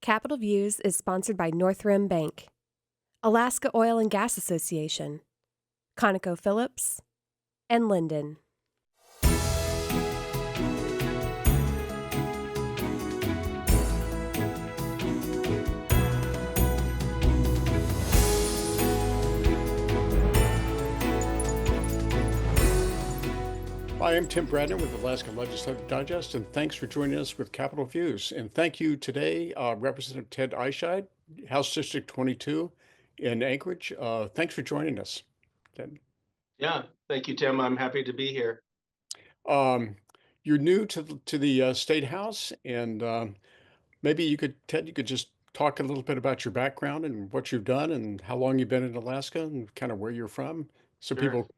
Capital Views is sponsored by Northrim Bank, Alaska Oil and Gas Association, ConocoPhillips, and Linden. Hi, I'm Tim Bradner with Alaska Legislative Digest, and thanks for joining us with Capitol Views. And thank you today, Representative Ted Eischeid, House District 22 in Anchorage. Thanks for joining us, Ted. Yeah, thank you, Tim. I'm happy to be here. Um, you're new to the State House, and maybe Ted, you could just talk a little bit about your background and what you've done and how long you've been in Alaska and kind of where you're from, so Sure, people.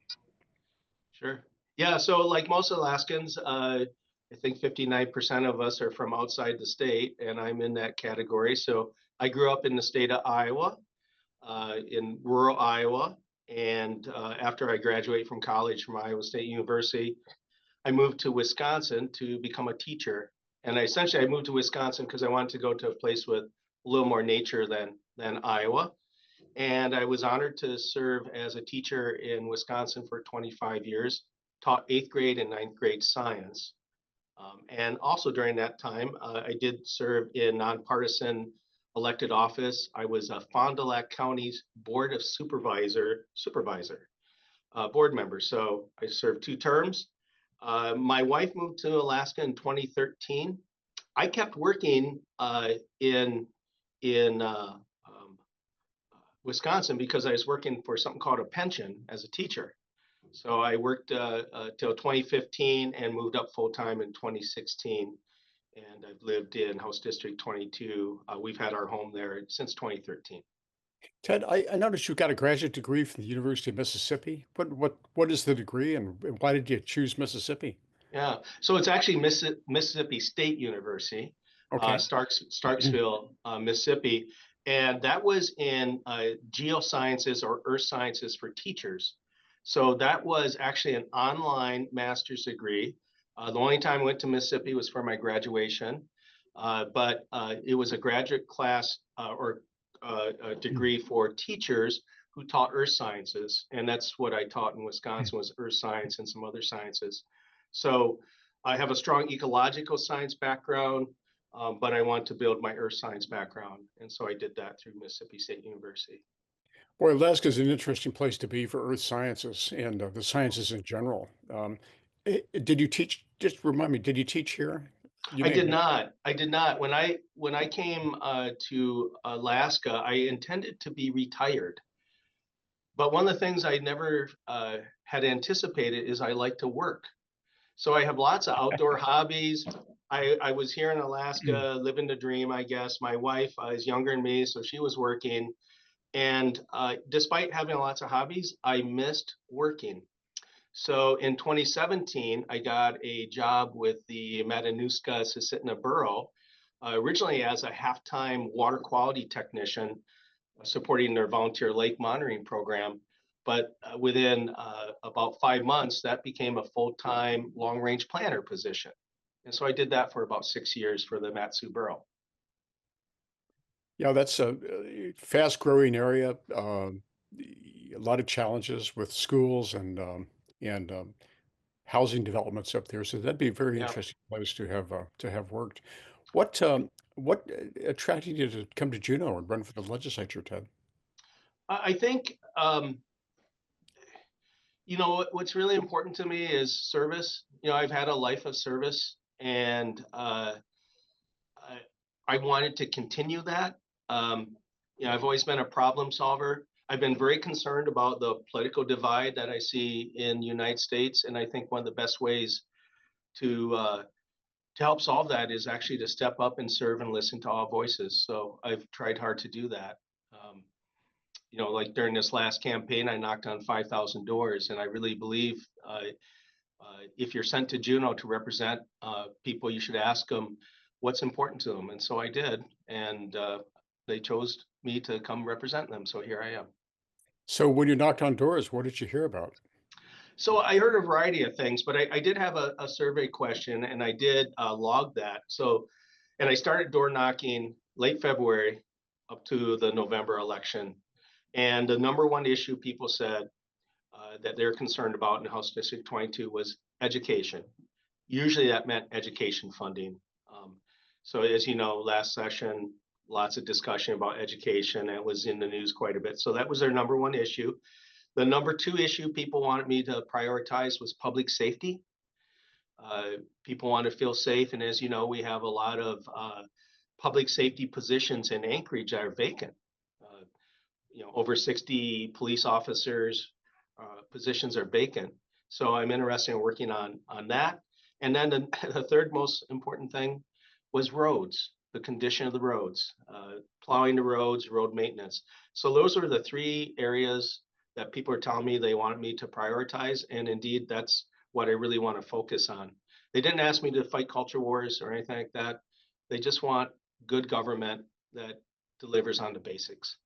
sure. Yeah, so like most Alaskans, I think 59% of us are from outside the state, and I'm in that category. So I grew up in the state of Iowa, in rural Iowa. And after I graduated from college from Iowa State University, I moved to Wisconsin to become a teacher. And I moved to Wisconsin because I wanted to go to a place with a little more nature than Iowa. And I was honored to serve as a teacher in Wisconsin for 25 years, taught eighth grade and ninth grade science. And also during that time, I did serve in nonpartisan elected office. I was a Fond du Lac County's Board of Supervisor, board member. So I served 2 terms. My wife moved to Alaska in 2013. I kept working in Wisconsin because I was working for something called a pension as a teacher. So I worked till 2015 and moved up full time in 2016. And I've lived in House District 22. We've had our home there since 2013. Ted, I noticed you got a graduate degree from the University of Mississippi. What is the degree, and why did you choose Mississippi? Yeah, so it's actually Mississippi State University, Okay. Starksville, Mississippi, and that was in geosciences or earth sciences for teachers. So that was actually an online master's degree. The only time I went to Mississippi was for my graduation, but it was a graduate class or a degree for teachers who taught earth sciences, and that's what I taught in Wisconsin was earth science and some other sciences. So I have a strong ecological science background, but I want to build my earth science background. And so I did that through Mississippi State University. Boy, Alaska is an interesting place to be for earth sciences and the sciences in general. Did you teach? Just remind me, did you teach here? You I may did have. not. I did not. When I came to Alaska, I intended to be retired. But one of the things I never had anticipated is I like to work. So I have lots of outdoor hobbies. I was here in Alaska, living the dream, I guess. My wife is younger than me, so she was working. And despite having lots of hobbies, I missed working. So in 2017, I got a job with the Matanuska-Susitna Borough, originally as a half-time water quality technician supporting their volunteer lake monitoring program. But within about 5 months, that became a full-time long-range planner position. And so I did that for about 6 years for the Matsu Borough. Yeah, that's a fast-growing area. A lot of challenges with schools and housing developments up there. So that'd be a very Yeah, interesting place to have worked. What attracted you to come to Juneau and run for the legislature, Ted? I think what's really important to me is service. I've had a life of service, and I, I wanted to continue that. I've always been a problem solver. I've been very concerned about the political divide that I see in the United States, and I think one of the best ways to help solve that is actually to step up and serve and listen to all voices. So I've tried hard to do that. Um, like during this last campaign, I knocked on 5,000 doors, and I really believe if you're sent to Juneau to represent people, you should ask them what's important to them. And so I did, and they chose me to come represent them. So here I am. So when you knocked on doors, what did you hear about? So I heard a variety of things, but I did have a survey question, and I did log that. So, and I started door knocking late February up to the November election. And the number one issue people said that they're concerned about in House District 22 was education. Usually that meant education funding. Um, so as you know, last session, lots of discussion about education. It was in the news quite a bit. So that was their number one issue. The number two issue people wanted me to prioritize was public safety. People want to feel safe. And as you know, we have a lot of public safety positions in Anchorage that are vacant. Over 60 police officers positions are vacant. So I'm interested in working on that. And then the third most important thing was roads, the condition of the roads, plowing the roads, road maintenance. So those are the three areas that people are telling me they wanted me to prioritize. And indeed, that's what I really want to focus on. They didn't ask me to fight culture wars or anything like that. They just want good government that delivers on the basics.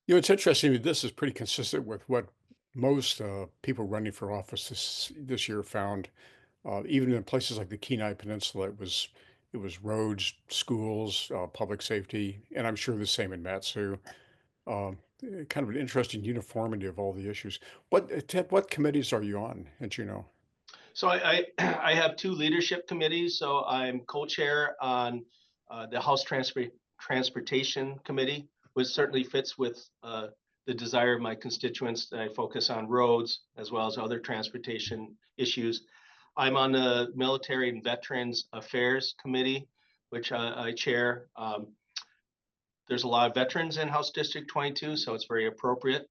It's interesting. This is pretty consistent with what most people running for office this year found. Even in places like the Kenai Peninsula, it was roads, schools, public safety, and I'm sure the same in Matsu. Kind of an interesting uniformity of all the issues. Ted, what committees are you on, as you know? So I have two leadership committees. So I'm co-chair on the House Transportation Committee, which certainly fits with the desire of my constituents that I focus on roads as well as other transportation issues. I'm on the Military and Veterans Affairs Committee, which I chair. There's a lot of veterans in House District 22, so it's very appropriate.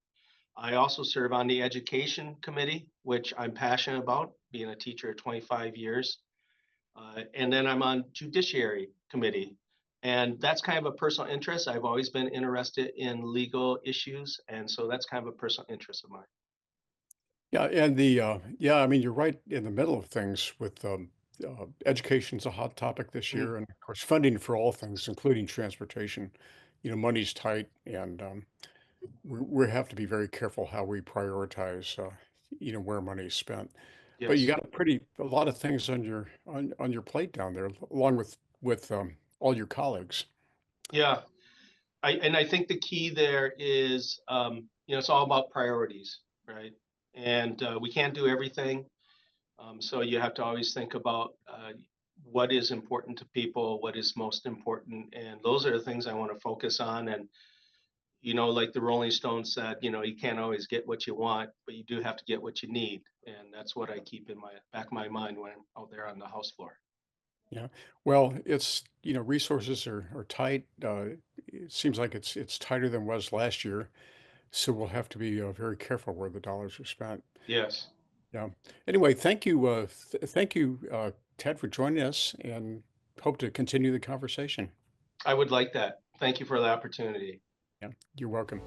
I also serve on the Education Committee, which I'm passionate about, being a teacher of 25 years. And then I'm on Judiciary Committee. And that's kind of a personal interest. I've always been interested in legal issues. And so that's kind of a personal interest of mine. Yeah, and I mean, you're right in the middle of things with education's a hot topic this Mhm. year, and of course, funding for all things, including transportation. Money's tight, and we have to be very careful how we prioritize, where money is spent. But you Yes. got a lot of things on your plate down there, along with all your colleagues. Yeah. I think the key there is, it's all about priorities, right? And we can't do everything. So you have to always think about what is important to people, what is most important. And those are the things I want to focus on. And, like the Rolling Stones said, you can't always get what you want, but you do have to get what you need. And that's what I keep in my back of my mind when I'm out there on the House floor. Yeah. Well, resources are tight. It seems like it's tighter than it was last year. So we'll have to be very careful where the dollars are spent. Yes, Yeah. Anyway, thank you, Ted, for joining us, and hope to continue the conversation. I would like that. Thank you for the opportunity. Yeah, you're welcome.